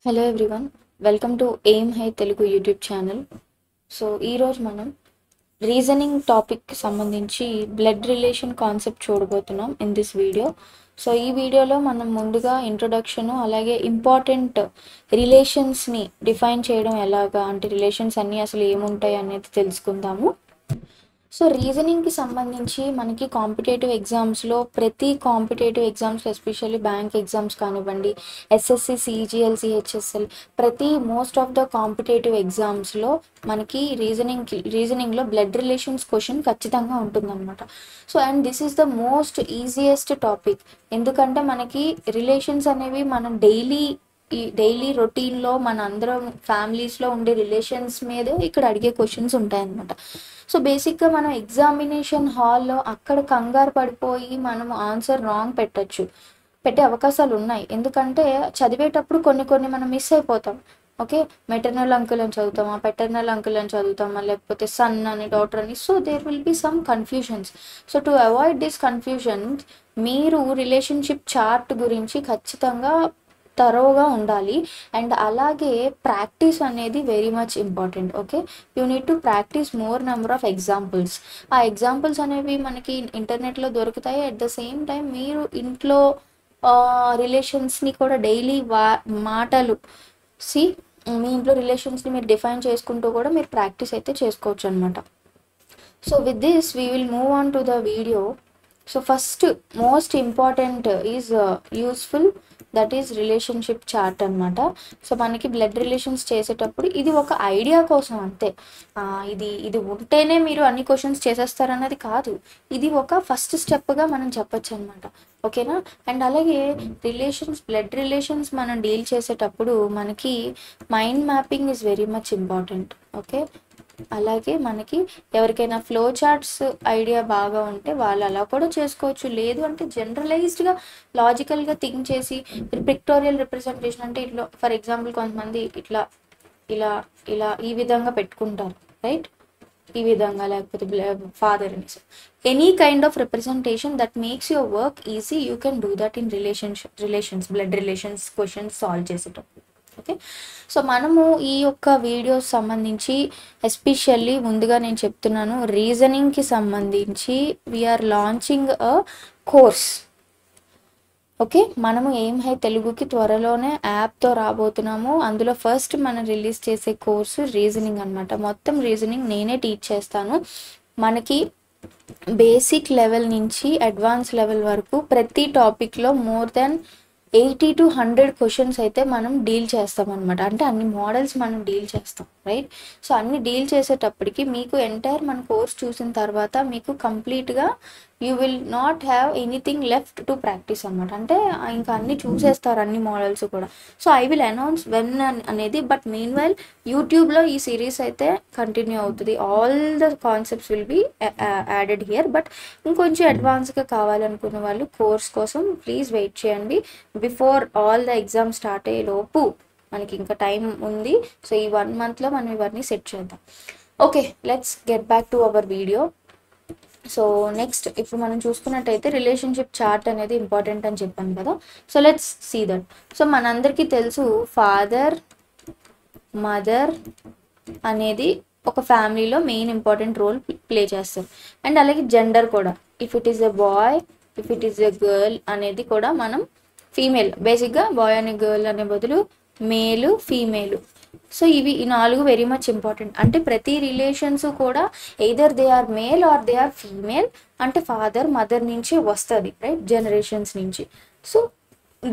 Hello everyone, welcome to aim high Telugu YouTube channel. So ఈరోజు మనం reasoning టాపిక్కి సంబంధించి blood relation concept చూడబోతున్నాం in this video. So ఈ వీడియోలో మనం ముందుగా ఇంట్రొడక్షను, అలాగే ఇంపార్టెంట్ రిలేషన్స్ని డిఫైన్ చేయడం ఎలాగా, అంటే రిలేషన్స్ అన్నీ అసలు ఏముంటాయి అనేది తెలుసుకుందాము. సో రీజనింగ్కి సంబంధించి మనకి కాంపిటేటివ్ ఎగ్జామ్స్లో, ప్రతి కాంపిటేటివ్ ఎగ్జామ్స్లో, ఎస్పెషల్లీ బ్యాంక్ ఎగ్జామ్స్ కానివ్వండి, ఎస్ఎస్సి, సిజిఎల్, సిహెచ్ఎస్ఎల్, ప్రతి మోస్ట్ ఆఫ్ ద కాంపిటేటివ్ ఎగ్జామ్స్లో మనకి రీజనింగ్లో బ్లడ్ రిలేషన్స్ క్వశ్చన్ ఖచ్చితంగా ఉంటుందన్నమాట. So and this is the most easiest topic. ఎందుకంటే మనకి రిలేషన్స్ అనేవి మనం డైలీ రొటీన్లో మన అందరం ఫ్యామిలీస్లో ఉండే రిలేషన్స్ మీద ఇక్కడ అడిగే క్వశ్చన్స్ ఉంటాయన్నమాట. సో బేసిక్గా మనం ఎగ్జామినేషన్ హాల్లో అక్కడ కంగారు పడిపోయి మనం ఆన్సర్ రాంగ్ పెట్టే అవకాశాలు ఉన్నాయి. ఎందుకంటే చదివేటప్పుడు కొన్ని మనం మిస్ అయిపోతాం. ఓకే, మెటర్నల్ అంకుల్ అని చదువుతామా, పెటర్నల్ అంకుల్ అని చదువుతామా, లేకపోతే సన్ అని, డాటర్ అని. So there will be some confusions. So to avoid this confusions మీరు రిలేషన్షిప్ చార్ట్ గురించి ఖచ్చితంగా తరోగా ఉండాలి. అండ్ అలాగే ప్రాక్టీస్ అనేది very much important. Okay, you need to practice more number of examples. ఆ ఎగ్జాంపుల్స్ అనేవి మనకి ఇంటర్నెట్లో దొరుకుతాయి. అట్ ద సేమ్ టైం మీరు ఇంట్లో రిలేషన్స్ని కూడా డైలీ మాటలు మీ ఇంట్లో రిలేషన్స్ని మీరు డిఫైన్ చేసుకుంటూ కూడా మీరు ప్రాక్టీస్ అయితే చేసుకోవచ్చు అనమాట. So with this we will move on to the video. So first most important is useful, that is relationship chart అనమాట. సో మనకి బ్లడ్ రిలేషన్స్ చేసేటప్పుడు ఇది ఒక ఐడియా కోసం అంతే. ఇది ఉంటేనే మీరు అన్ని క్వశ్చన్స్ చేసేస్తారన్నది కాదు. ఇది ఒక ఫస్ట్ స్టెప్గా మనం చెప్పచ్చు అనమాట. ఓకేనా? అండ్ అలాగే బ్లడ్ రిలేషన్స్ మనం డీల్ చేసేటప్పుడు మనకి mind mapping is very much important. Okay, అలాగే మనకి ఎవరికైనా ఫ్లో చార్ట్స్ ఐడియా బాగా ఉంటే వాళ్ళు అలా కూడా చేసుకోవచ్చు. లేదు అంటే జనరలైజ్డ్గా లాజికల్గా థింక్ చేసి పిక్టోరియల్ రిప్రజెంటేషన్ అంటే ఇట్లా, ఫర్ ఎగ్జాంపుల్ కొంతమంది ఇట్లా ఇలా ఇలా ఈ విధంగా పెట్టుకుంటారు, రైట్? ఈ విధంగా, లేకపోతే ఫాదర్ అని. Any kind of representation that makes your work easy, you can do that in relations blood relations questions solve చేసేటప్పుడు. ఓకే, సో మనము ఈ యొక్క వీడియోస్ సంబంధించి ఎస్పెషల్లీ ముందుగా నేను చెప్తున్నాను, రీజనింగ్కి సంబంధించి we're launching a course. Okay, మనము ఎయిమ్ హై తెలుగుకి త్వరలోనే యాప్తో రాబోతున్నాము. అందులో ఫస్ట్ మనం రిలీజ్ చేసే కోర్సు రీజనింగ్ అనమాట. మొత్తం రీజనింగ్ నేనే టీచ్ చేస్తాను. మనకి బేసిక్ లెవెల్ నుంచి అడ్వాన్స్ లెవెల్ వరకు ప్రతి టాపిక్లో మోర్ దెన్ 80 to 100 క్వశ్చన్స్ అయితే మనం డీల్ చేస్తాం అనమాట. అంటే అన్ని మోడల్స్ మనం డీల్ చేస్తాం, రైట్? సో అన్ని డీల్ చేసేటప్పటికి మీకు ఎంటైర్ మన కోర్స్ చూసిన తర్వాత మీకు కంప్లీట్గా you will not have anything left to practice అనమాట. అంటే ఇంకా అన్ని చూసేస్తారు, అన్ని మోడల్స్ కూడా. So I will announce when అనేది. బట్ మీన్ వైల్ యూట్యూబ్లో ఈ సిరీస్ అయితే కంటిన్యూ అవుతుంది. All the concepts will be added here. But ఇంకొంచెం అడ్వాన్స్గా కావాలనుకున్న వాళ్ళు కోర్స్ కోసం ప్లీజ్ వెయిట్ చేయండి. Before all the exam start అయ్యే లోపు మనకి ఇంకా టైం ఉంది. సో ఈ 1 monthలో మనం ఇవన్నీ సెట్ చేద్దాం. Okay, let's get back to our video. So next ఇప్పుడు మనం చూసుకున్నట్టయితే రిలేషన్షిప్ చార్ట్ అనేది ఇంపార్టెంట్ అని చెప్పాను కదా. So let's see that. So మనందరికీ తెలుసు, ఫాదర్, మదర్ అనేది ఒక ఫ్యామిలీలో మెయిన్ ఇంపార్టెంట్ రోల్ ప్లే చేస్తారు. అండ్ అలాగే జెండర్ కూడా, if it is a boy, if it is a girl అనేది కూడా మనం ఫీమేల్. బేసిక్గా బాయ్ అనే గర్ల్ అనే బదులు మేలు, ఫీమేలు. సో ఈ 4 వెరీ మచ్ ఇంపార్టెంట్. అంటే ప్రతి రిలేషన్స్ కూడా either they are male or they are female. అంటే ఫాదర్, మదర్ నుంచి వస్తుంది, రైట్? జనరేషన్స్ నుంచి. సో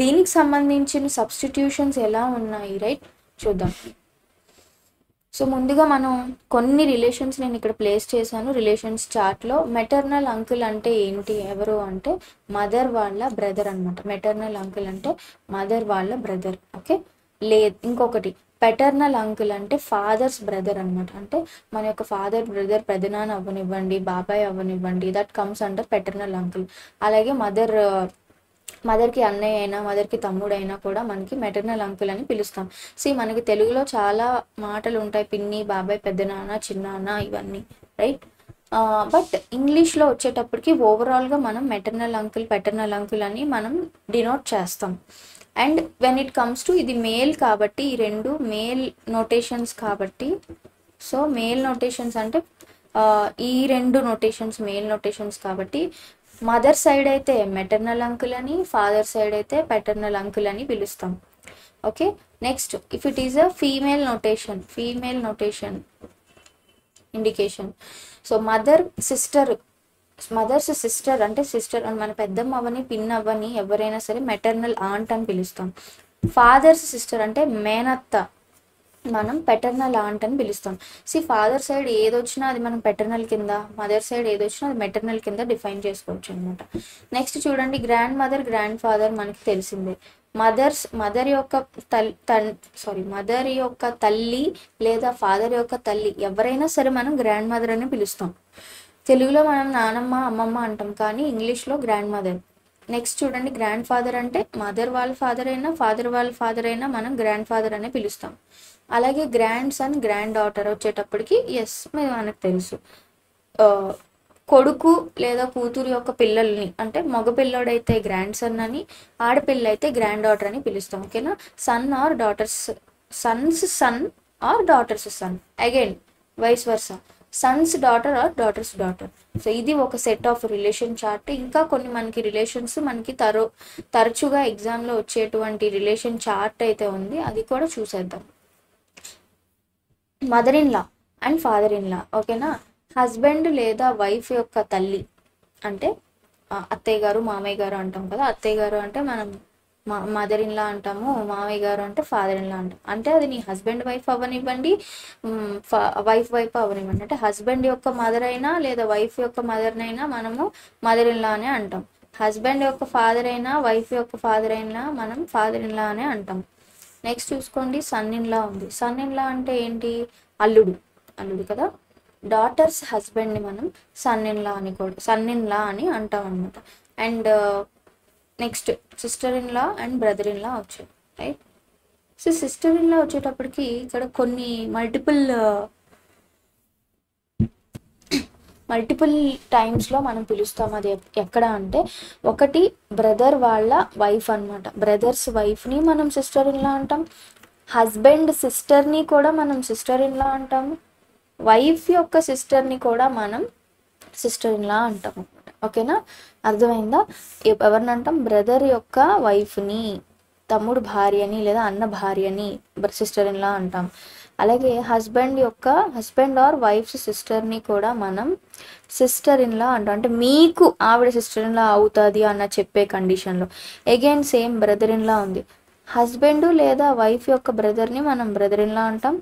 దీనికి సంబంధించిన సబ్స్టిట్యూషన్స్ ఎలా ఉన్నాయి, రైట్? చూద్దాం. సో ముందుగా మనం కొన్ని రిలేషన్స్ నేను ఇక్కడ ప్లేస్ చేశాను రిలేషన్స్ చార్ట్లో. మెటర్నల్ అంకుల్ అంటే ఏంటి, ఎవరు అంటే మదర్ వాళ్ళ బ్రదర్ అనమాట. మెటర్నల్ అంకుల్ అంటే మదర్ వాళ్ళ బ్రదర్. ఓకే, ఇంకొకటి పెటర్నల్ అంకుల్ అంటే ఫాదర్స్ బ్రదర్ అనమాట. అంటే మన యొక్క ఫాదర్ బ్రదర్, పెదనాన్న అవ్వనివ్వండి, బాబాయ్ అవ్వనివ్వండి, that comes under paternal uncle. అలాగే మదర్కి అన్నయ్య అయినా, మదర్కి తమ్ముడు అయినా కూడా మనకి మెటర్నల్ అంకుల్ అని పిలుస్తాం. మనకి తెలుగులో చాలా మాటలు ఉంటాయి, పిన్ని, బాబాయ్, పెద్దనాన్న, చిన్నాన్న, ఇవన్నీ, రైట్? బట్ ఇంగ్లీష్లో వచ్చేటప్పటికి ఓవరాల్గా మనం మెటర్నల్ అంకుల్, పెటర్నల్ అంకుల్ అని మనం డినోట్ చేస్తాం. And when it comes to ఇది మేల్ కాబట్టి ఈ రెండు మేల్ నోటేషన్స్ కాబట్టి, సో మేల్ నోటేషన్స్ అంటే ఈ రెండు నోటేషన్స్ మేల్ నోటేషన్స్ కాబట్టి మదర్ సైడ్ అయితే మెటర్నల్ అంకుల్ అని, ఫాదర్ సైడ్ అయితే పెటర్నల్ అంకుల్ అని పిలుస్తాం. Okay, next if it is a female notation indication. So mother's sister అంటే సిస్టర్ అని మన పెద్దమ్మ అవని పిన్ అవ్వని ఎవరైనా సరే మెటర్నల్ ఆంట్ అని పిలుస్తాం. ఫాదర్స్ సిస్టర్ అంటే మేనత్త మనం పెటర్నల్ ఆంట్ అని పిలుస్తాం. ఫాదర్ సైడ్ ఏదొచ్చినా అది మనం పెటర్నల్ కింద, మదర్ సైడ్ ఏదొచ్చినా అది మెటర్నల్ కింద డిఫైన్ చేసుకోవచ్చు అనమాట. నెక్స్ట్ చూడండి, గ్రాండ్ మదర్ గ్రాండ్ ఫాదర్ మనకి తెలిసిందే. మదర్ యొక్క తల్లి లేదా ఫాదర్ యొక్క తల్లి ఎవరైనా సరే మనం గ్రాండ్ మదర్ అని పిలుస్తాం. తెలుగులో మనం నానమ్మ అమ్మమ్మ అంటాం, కానీ ఇంగ్లీష్లో గ్రాండ్ మదర్. నెక్స్ట్ చూడండి, గ్రాండ్ ఫాదర్ అంటే మదర్ వాళ్ళ ఫాదర్ అయినా ఫాదర్ వాళ్ళ ఫాదర్ అయినా మనం గ్రాండ్ ఫాదర్ అనే పిలుస్తాం. అలాగే గ్రాండ్ సన్ గ్రాండ్ డాటర్ వచ్చేటప్పటికి మనకు తెలుసు, కొడుకు లేదా కూతురు యొక్క పిల్లల్ని అంటే మగ పిల్లోడైతే గ్రాండ్ సన్ అని, ఆడపిల్ల అయితే గ్రాండ్ డాటర్ అని పిలుస్తాం. ఓకేనా, son or daughter's, son's son or daughter's son, again vice versa, son's daughter or daughter's daughter. So ఇది ఒక సెట్ ఆఫ్ రిలేషన్ చార్ట్. ఇంకా కొన్ని మనకి రిలేషన్స్ మనకి తరచుగా ఎగ్జామ్లో వచ్చేటువంటి రిలేషన్ చార్ట్ అయితే ఉంది, అది కూడా చూసేద్దాం. Mother in law and father in law. ఓకేనా, హస్బెండ్ లేదా వైఫ్ యొక్క తల్లి అంటే అత్తయ్య గారు మామయ్య గారు అంటాం కదా. అత్తయ్య గారు అంటే మనం మదర్ ఇన్ లా అంటాము, మామయ్య గారు అంటే ఫాదర్ ఇన్ లా అంటాం. అంటే అది నీ హస్బెండ్ వైఫ్ అవ్వనివ్వండి, వైఫ్ అవ్వనివ్వండి. అంటే హస్బెండ్ యొక్క మదర్ అయినా లేదా వైఫ్ యొక్క మదర్నైనా మనము మదర్ ఇన్ లా అనే అంటాం. హస్బెండ్ యొక్క ఫాదర్ అయినా వైఫ్ యొక్క ఫాదర్ అయినా మనం ఫాదర్ ఇన్ లా అనే అంటాం. నెక్స్ట్ చూసుకోండి, సన్ ఇన్ లా ఉంది. సన్ ఇన్ లా అంటే ఏంటి, అల్లుడు కదా. డాటర్స్ హస్బెండ్ని మనం సన్ ఇన్ లా అని అంటాం అనమాట. And next sister in law and brother in law వచ్చాయి, right. So sister in law వచ్చేటప్పటికి ఇక్కడ కొన్ని మల్టిపుల్ టైమ్స్లో మనం పిలుస్తాం. అది ఎక్కడ అంటే, ఒకటి బ్రదర్ వాళ్ళ వైఫ్ అనమాట. బ్రదర్స్ వైఫ్ని మనం సిస్టర్ ఇన్ లా అంటాం, హస్బెండ్ సిస్టర్ని కూడా మనం సిస్టర్ ఇన్ లా అంటాము, వైఫ్ యొక్క సిస్టర్ని కూడా మనం సిస్టర్ ఇన్ లా అంటాం అనమాట. ఓకేనా, అర్థమైందా? ఎవరిని అంటాం, బ్రదర్ యొక్క వైఫ్ని, తమ్ముడు భార్యని లేదా అన్న భార్యని సిస్టర్ ఇన్ లా అంటాం. అలాగే హస్బెండ్ ఆర్ వైఫ్స్ సిస్టర్ని కూడా మనం సిస్టర్ ఇన్ లా అంటాం. అంటే మీకు ఆవిడ సిస్టర్ ఇన్ లా అవుతుంది అన్న చెప్పే కండిషన్లో. అగైన్ సేమ్ బ్రదర్ ఇన్ లా ఉంది. హస్బెండ్ లేదా వైఫ్ యొక్క బ్రదర్ని మనం బ్రదర్ ఇన్ లా అంటాం.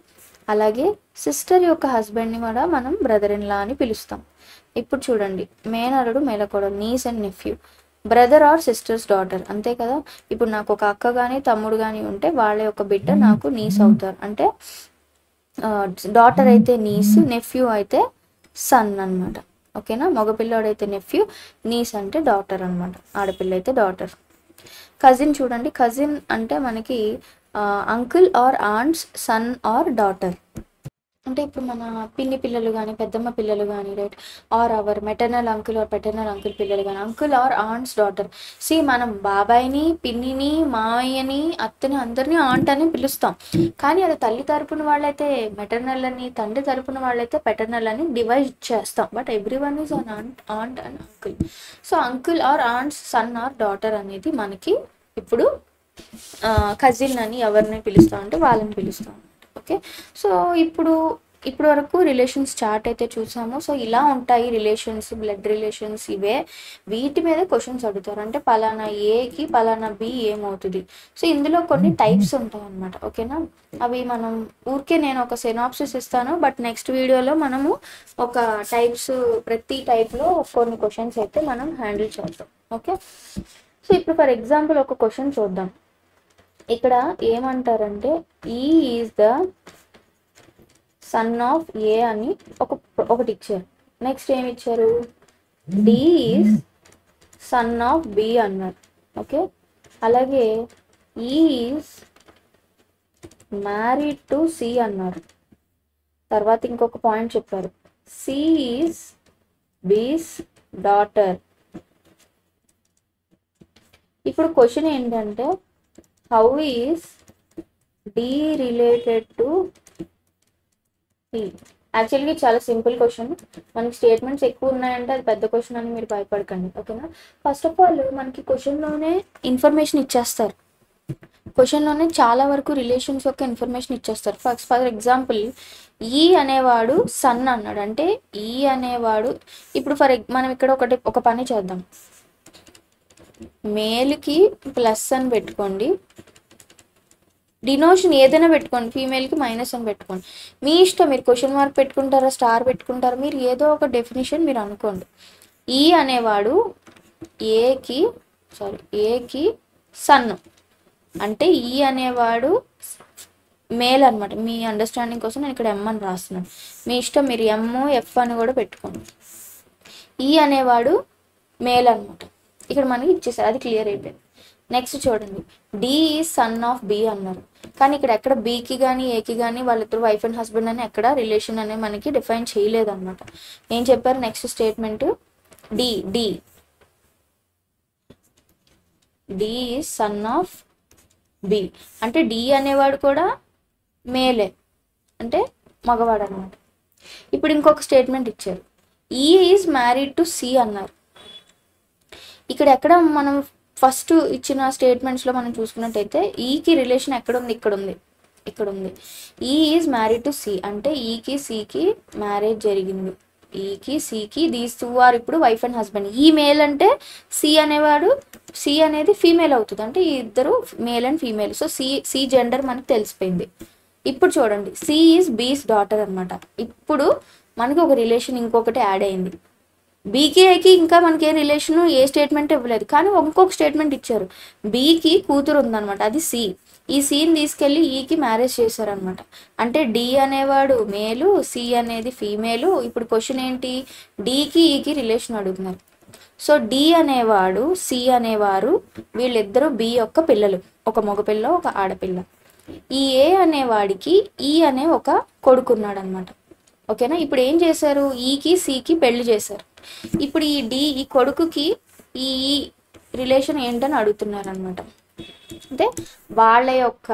అలాగే సిస్టర్ యొక్క హస్బెండ్ని కూడా మనం బ్రదర్ ఇన్ లా అని పిలుస్తాం. ఇప్పుడు చూడండి, మేనరుడు మేనకోడలు, niece and nephew, brother or sister's daughter, అంతే కదా. ఇప్పుడు నాకు ఒక అక్క కానీ తమ్ముడు కానీ ఉంటే వాళ్ళ యొక్క బిడ్డ నాకు నీస్ అవుతారు. అంటే డాటర్ అయితే నీస్, నెఫ్యూ అయితే సన్ అనమాట. ఓకేనా, మగపిల్లాడైతే నెఫ్యూ, నీస్ అంటే డాటర్ అనమాట, ఆడపిల్ల అయితే డాటర్. కజిన్ చూడండి, కజిన్ అంటే మనకి uncle or aunt's son or daughter. అంటే ఇప్పుడు మన పిన్ని పిల్లలు కానీ పెద్దమ్మ పిల్లలు కానీ, right, or our maternal uncle or paternal uncle పిల్లలు కానీ, అంకుల్ ఆర్ ఆంట్స్ డాటర్. మనం బాబాయిని, పిన్నిని, మామయ్యని, అత్తని అందరినీ ఆంట్ అని పిలుస్తాం. కానీ అది తల్లి తరపున వాళ్ళైతే మెటర్నల్ అని, తండ్రి తరపున వాళ్ళైతే పెటర్నల్ అని డివైడ్ చేస్తాం. But every one is an aunt and uncle. So uncle or aunt's son or daughter అనేది మనకి ఇప్పుడు కజిన్ అని ఎవరిని పిలుస్తాం అంటే వాళ్ళని పిలుస్తాం. ఓకే, సో ఇప్పుడు వరకు రిలేషన్స్ చార్ట్ అయితే చూసాము. సో ఇలా ఉంటాయి రిలేషన్స్, బ్లడ్ రిలేషన్స్ ఇవే. వీటి మీద క్వశ్చన్స్ అడుగుతారు. అంటే పలానా ఏకి పలానా బి ఏమవుతుంది. సో ఇందులో కొన్ని టైప్స్ ఉంటాయి అన్నమాట. ఓకేనా, అవి మనం నేను ఒక సినాప్సిస్ ఇస్తాను, బట్ నెక్స్ట్ వీడియోలో మనము ఒక టైప్స్, ప్రతి టైప్లో కొన్ని క్వశ్చన్స్ అయితే మనం హ్యాండిల్ చేద్దాం. ఓకే, సో ఇప్పుడు ఫర్ ఎగ్జాంపుల్ ఒక క్వశ్చన్ చూద్దాం. ఇక్కడ ఏమంటారంటే, E is the son of A అని ఒకటి ఇచ్చారు. నెక్స్ట్ ఏమి ఇచ్చారు, D is son of B అన్నారు. ఓకే, అలాగే ఈజ్ మ్యారీడ్ టు సి అన్నారు. తర్వాత ఇంకొక పాయింట్ చెప్పారు, సి ఈజ్ బీస్ డాటర్. ఇప్పుడు క్వశ్చన్ ఏంటంటే, how is D related to C? యాక్చువల్గా చాలా సింపుల్ క్వశ్చన్. మనకి స్టేట్మెంట్స్ ఎక్కువ ఉన్నాయంటే అది పెద్ద క్వశ్చన్ అని మీరు భయపడకండి, ఓకేనా. ఫస్ట్ ఆఫ్ ఆల్ మనకి క్వశ్చన్లోనే ఇన్ఫర్మేషన్ ఇచ్చేస్తారు. క్వశ్చన్లోనే చాలా వరకు రిలేషన్స్ యొక్క ఇన్ఫర్మేషన్ ఇచ్చేస్తారు. ఫర్ ఎగ్జాంపుల్ ఈ అనేవాడు సన్ అన్నాడు అంటే ఈ అనేవాడు, ఇప్పుడు మనం ఇక్కడ ఒక పని చేద్దాం. మేల్కి ప్లస్ అని పెట్టుకోండి, డినోషన్ ఏదైనా పెట్టుకోండి, ఫీమేల్కి మైనస్ అని పెట్టుకోండి, మీ ఇష్టం. మీరు క్వశ్చన్ మార్క్ పెట్టుకుంటారా, స్టార్ పెట్టుకుంటారా, మీరు ఏదో ఒక డెఫినేషన్ మీరు అనుకోండి. ఈ అనేవాడు ఏకి సన్ అంటే ఈ అనేవాడు మేల్ అనమాట. మీ అండర్స్టాండింగ్ కోసం నేను ఇక్కడ ఎం అని రాస్తున్నాను, మీ ఇష్టం. మీరు ఎమ్ ఎఫ్ అని కూడా పెట్టుకోండి. ఈ అనేవాడు మేల్ అనమాట. ఇక్కడ మనకి ఇచ్చేసారు, అది క్లియర్ అయిపోయింది. నెక్స్ట్ చూడండి, D is son of B అన్నారు, కానీ ఇక్కడ ఎక్కడ బీకి కానీ ఏకి కానీ వాళ్ళిద్దరు వైఫ్ అండ్ హస్బెండ్ అని ఎక్కడ రిలేషన్ అనేది మనకి డిఫైన్ చేయలేదు అనమాట. ఏం చెప్పారు next statement? D is son of B అంటే డి అనేవాడు కూడా మేలే, అంటే మగవాడు అనమాట. ఇప్పుడు ఇంకొక స్టేట్మెంట్ ఇచ్చారు, ఈ ఈజ్ మ్యారీడ్ టు సి అన్నారు. ఇక్కడ ఎక్కడ మనం ఫస్ట్ ఇచ్చిన స్టేట్మెంట్స్లో మనం చూసుకున్నట్టయితే ఈకి రిలేషన్ ఎక్కడ ఉంది? ఇక్కడ ఉంది. ఈ ఈజ్ మ్యారీడ్ టు సి అంటే ఈకి సికి మ్యారేజ్ జరిగింది. ఈకి సికి దీస్ టూ ఆర్ ఇప్పుడు wife and husband. E male అంటే సి అనేది ఫీమేల్ అవుతుంది, అంటే ఈ ఇద్దరు male and female. So C gender మనకి తెలిసిపోయింది. ఇప్పుడు చూడండి, సి ఈజ్ బీస్ డాటర్ అనమాట. ఇప్పుడు మనకి ఒక రిలేషన్ ఇంకొకటి యాడ్ అయింది. బీకి ఏకి ఇంకా మనకి ఏ రిలేషను ఏ స్టేట్మెంట్ ఇవ్వలేదు, కానీ ఇంకొక స్టేట్మెంట్ ఇచ్చారు. బీకి కూతురు ఉందన్నమాట, అది సి. ఈ సీని తీసుకెళ్ళి ఈకి మ్యారేజ్ చేశారనమాట. అంటే డి అనేవాడు మేలు, సి అనేది ఫీమేలు. ఇప్పుడు క్వశ్చన్ ఏంటి? డికి ఈకి రిలేషన్ అడుగుతున్నారు. సో డి అనేవాడు సి అనేవారు వీళ్ళిద్దరూ బి యొక్క పిల్లలు, ఒక మగపిల్ల ఒక ఆడపిల్ల. ఈ ఏ అనేవాడికి ఈ అనే ఒక కొడుకున్నాడు అనమాట, ఓకేనా. ఇప్పుడు ఏం చేశారు? ఈకి సికి పెళ్లి చేశారు. ఇప్పుడు ఈ కొడుకుకి ఈ రిలేషన్ ఏంటని అడుగుతున్నారు అనమాట. అంటే వాళ్ళ యొక్క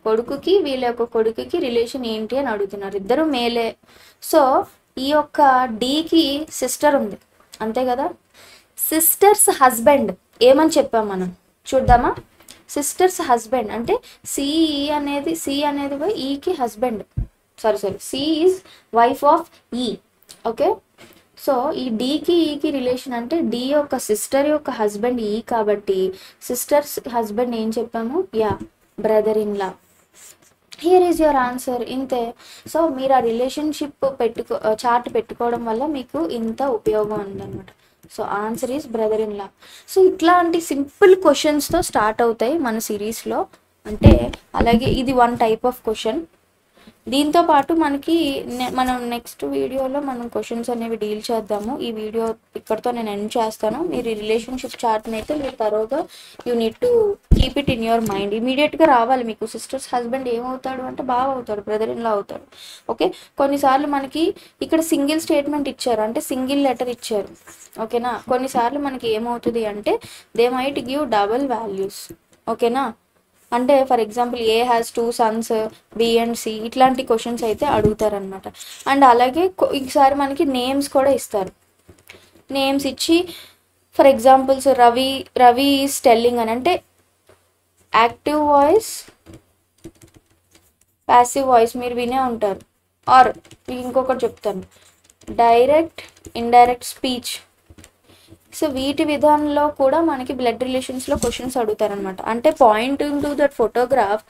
కొడుకుకి వీళ్ళ యొక్క కొడుకుకి రిలేషన్ ఏంటి అని అడుగుతున్నారు. ఇద్దరు మేలే. సో ఈ యొక్క డికి సిస్టర్ ఉంది, అంతే కదా. సిస్టర్స్ హస్బెండ్ ఏమని చెప్పాం మనం, చూద్దామా. సిస్టర్స్ హస్బెండ్ అంటే సి అనేది ఈకి husband, sorry C is wife of E, okay. So E డికి ఈకి రిలేషన్ అంటే డి యొక్క సిస్టర్ యొక్క హస్బెండ్ ఈ, కాబట్టి సిస్టర్స్ హస్బెండ్ ఏం చెప్పాము? Brother in law. Here is your answer, ఇంతే. సో మీరు ఆ రిలేషన్షిప్ చార్ట్ పెట్టుకోవడం వల్ల మీకు ఇంత ఉపయోగం ఉందన్నమాట. So answer is brother in law. So ఇట్లాంటి సింపుల్ క్వశ్చన్స్తో స్టార్ట్ అవుతాయి మన సిరీస్లో. అంటే అలాగే ఇది వన్ టైప్ ఆఫ్ క్వశ్చన్. దీంతో పాటు మనకి మనం నెక్స్ట్ వీడియోలో మనం క్వశ్చన్స్ అనేవి డీల్ చేద్దాము. ఈ వీడియో ఇక్కడితో నేను ఎండ్ చేస్తాను. మీరు ఈ రిలేషన్షిప్ చార్ట్ని అయితే మీరు తరోగా you need to keep it in your mind. ఇమీడియట్గా రావాలి మీకు. సిస్టర్స్ హస్బెండ్ ఏమవుతాడు అంటే బావ అవుతాడు, బ్రదర్ ఇన్ లా అవుతాడు, ఓకే. కొన్నిసార్లు మనకి ఇక్కడ సింగిల్ స్టేట్మెంట్ ఇచ్చారు, అంటే సింగిల్ లెటర్ ఇచ్చారు, ఓకేనా. కొన్నిసార్లు మనకి ఏమవుతుంది అంటే they might give double values, ఓకేనా. అంటే for example A has 2 sons, B and C, ఇట్లాంటి క్వశ్చన్స్ అయితే అడుగుతారనమాట. అండ్ అలాగే ఈసారి మనకి నేమ్స్ కూడా ఇస్తారు. నేమ్స్ ఇచ్చి for examples Ravi is telling అని అంటే యాక్టివ్ వాయిస్, ప్యాసివ్ వాయిస్ మీరు వినే ఉంటారు. ఆర్ ఇంకొకటి చెప్తాను, డైరెక్ట్ ఇండైరెక్ట్ స్పీచ్. సో వీటి విధానంలో కూడా మనకి బ్లడ్ రిలేషన్స్లో క్వశ్చన్స్ అడుగుతారనమాట. అంటే పాయింటింగ్ టు దట్ ఫోటోగ్రాఫ్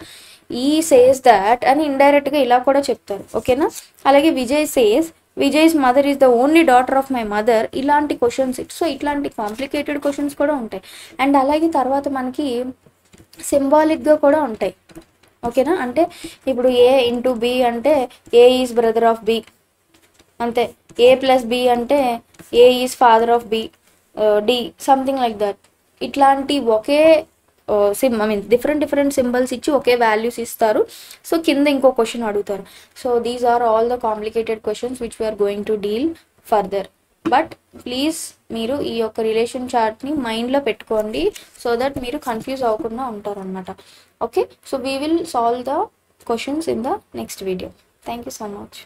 ఈ సేస్ దాట్ అని ఇండైరెక్ట్గా ఇలా కూడా చెప్తారు, ఓకేనా. అలాగే Vijay says Vijay's mother is the only daughter of my mother, ఇలాంటి క్వశ్చన్స్. సో ఇట్లాంటి కాంప్లికేటెడ్ క్వశ్చన్స్ కూడా ఉంటాయి. అండ్ అలాగే తర్వాత మనకి సింబాలిక్గా కూడా ఉంటాయి, ఓకేనా. అంటే ఇప్పుడు ఏ ఇంటూ బి అంటే A is brother of B, అంతే. ఏ ప్లస్ బి అంటే A is father of B, D, something like that. ఇట్లాంటి ఒకే డిఫరెంట్ సింబల్స్ ఇచ్చి ఒకే వాల్యూస్ ఇస్తారు. సో కింద ఇంకో క్వశ్చన్ అడుగుతారు. So these are all the complicated questions which we're going to deal further. But please మీరు ఈ యొక్క రిలేషన్ చార్ట్ని మైండ్లో పెట్టుకోండి, సో దట్ మీరు కన్ఫ్యూజ్ అవ్వకుండా ఉంటారనమాట. Okay, so we will solve the questions in the next video. Thank you so much.